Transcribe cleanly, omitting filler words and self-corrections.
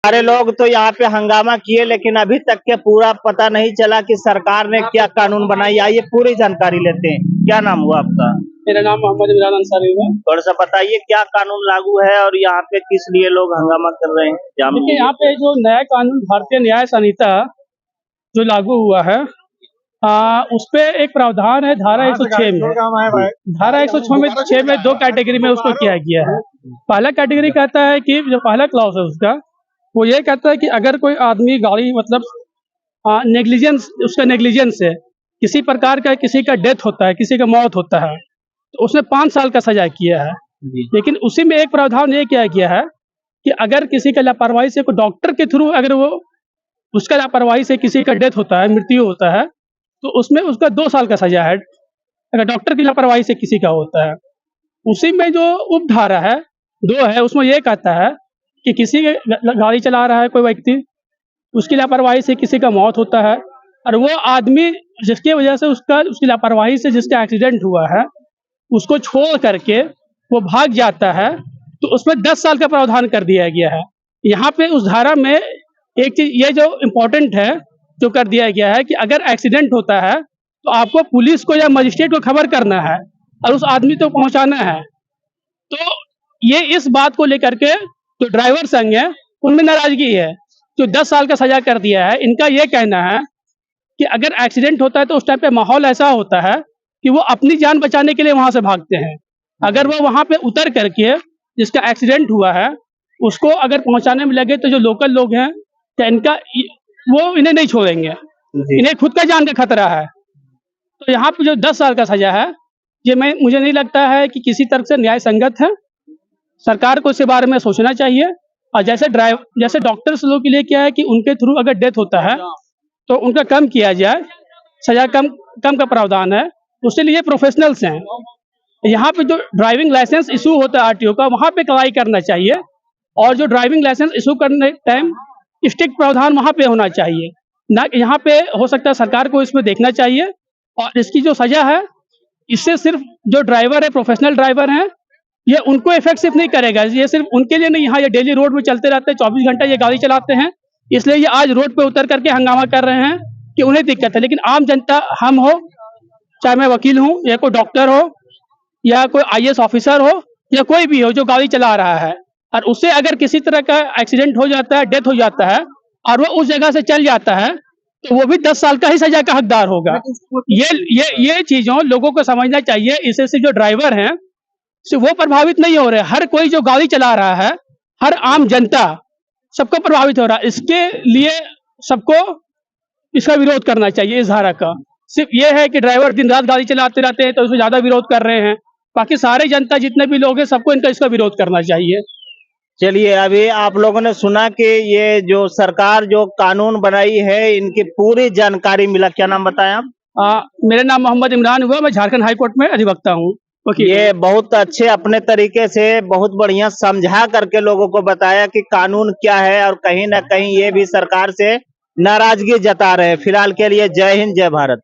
सारे लोग तो यहाँ पे हंगामा किए, लेकिन अभी तक के पूरा पता नहीं चला कि सरकार ने क्या कानून बनाई। आइए पूरी जानकारी लेते हैं। क्या नाम हुआ आपका? मेरा नाम मोहम्मद इमरान अंसारी हुआ। थोड़ा सा बताइए क्या कानून लागू है और यहाँ पे किस लिए लोग हंगामा कर रहे हैं? देखिए, यहाँ पे जो नया कानून भारतीय न्याय संहिता जो लागू हुआ है, उस पे एक प्रावधान है धारा 106 में। धारा 106 में दो कैटेगरी में उसको किया गया है। पहला कैटेगरी कहता है कि जो पहला क्लॉज है उसका, वो ये कहता है कि अगर कोई आदमी गाड़ी मतलब नेग्लिजेंस, उसका नेग्लिजेंस है, किसी प्रकार का किसी का डेथ होता है, किसी का मौत होता है, तो उसने 5 साल का सजा किया है। लेकिन उसी में एक प्रावधान ये किया गया है कि अगर किसी का लापरवाही से कोई डॉक्टर के थ्रू अगर वो उसका लापरवाही से किसी का डेथ होता है, मृत्यु होता है, तो उसमें उसका 2 साल का सजा है, अगर डॉक्टर की लापरवाही से किसी का होता है। उसी में जो उपधारा है 2 है, उसमें ये कहता है कि किसी गाड़ी चला रहा है कोई व्यक्ति, उसकी लापरवाही से किसी का मौत होता है और वो आदमी जिसकी वजह से उसकी लापरवाही से जिसका एक्सीडेंट हुआ है उसको छोड़ करके वो भाग जाता है, तो उसमें 10 साल का प्रावधान कर दिया गया है। यहाँ पे उस धारा में एक चीज ये जो इम्पोर्टेंट है जो कर दिया गया है कि अगर एक्सीडेंट होता है तो आपको पुलिस को या मजिस्ट्रेट को खबर करना है और उस आदमी को पहुंचाना है। तो ये इस बात को लेकर के जो ड्राइवर संघ है उनमें नाराजगी है, जो 10 साल का सजा कर दिया है। इनका ये कहना है कि अगर एक्सीडेंट होता है तो उस टाइम पे माहौल ऐसा होता है कि वो अपनी जान बचाने के लिए वहां से भागते हैं। अगर वो वहां पे उतर करके जिसका एक्सीडेंट हुआ है उसको अगर पहुंचाने में लगे तो जो लोकल लोग हैं तो इनका वो इन्हें नहीं छोड़ेंगे, इन्हें खुद का जान का खतरा है। तो यहाँ पे जो 10 साल का सजा है ये मुझे नहीं लगता है कि किसी तरह से न्याय संगत है। सरकार को इसके बारे में सोचना चाहिए। और जैसे डॉक्टर्स लोगों के लिए क्या है कि उनके थ्रू अगर डेथ होता है तो उनका कम किया जाए, सजा कम का प्रावधान है, उसके लिए प्रोफेशनल्स हैं। यहाँ पे जो ड्राइविंग लाइसेंस इशू होता है आरटीओ का, वहाँ पे कार्रवाई करना चाहिए और जो ड्राइविंग लाइसेंस इशू करने टाइम स्ट्रिक्ट प्रावधान वहाँ पे होना चाहिए ना। यहाँ पे हो सकता है सरकार को इसमें देखना चाहिए और इसकी जो सजा है इससे सिर्फ जो ड्राइवर है, प्रोफेशनल ड्राइवर हैं, ये उनको इफेक्ट सिर्फ नहीं करेगा। ये सिर्फ उनके लिए नहीं, यहाँ ये डेली रोड में चलते रहते हैं, 24 घंटा ये गाड़ी चलाते हैं, इसलिए ये आज रोड पे उतर करके हंगामा कर रहे हैं कि उन्हें दिक्कत है। लेकिन आम जनता, हम हो, चाहे मैं वकील हूँ या कोई डॉक्टर हो या कोई IAS ऑफिसर हो या कोई भी हो जो गाड़ी चला रहा है और उससे अगर किसी तरह का एक्सीडेंट हो जाता है, डेथ हो जाता है और वो उस जगह से चल जाता है तो वो भी 10 साल का ही सजा का हकदार होगा। ये चीजों लोगों को समझना चाहिए। इससे से जो ड्राइवर हैं सिर्फ वो प्रभावित नहीं हो रहे, हर कोई जो गाड़ी चला रहा है, हर आम जनता सबको प्रभावित हो रहा है। इसके लिए सबको इसका विरोध करना चाहिए। इस धारा का सिर्फ ये है कि ड्राइवर दिन रात गाड़ी चलाते रहते हैं तो उसमें ज्यादा विरोध कर रहे हैं, बाकी सारे जनता जितने भी लोग हैं सबको इसका विरोध करना चाहिए। चलिए, अभी आप लोगों ने सुना कि ये जो सरकार जो कानून बनाई है इनकी पूरी जानकारी मिला। क्या नाम बताया आप? मेरा नाम मोहम्मद इमरान हुआ, मैं झारखंड हाई कोर्ट में अधिवक्ता हूँ। ये बहुत अच्छे अपने तरीके से बहुत बढ़िया समझा करके लोगों को बताया कि कानून क्या है और कहीं ना कहीं ये भी सरकार से नाराजगी जता रहे हैं। फिलहाल के लिए जय हिंद, जय भारत।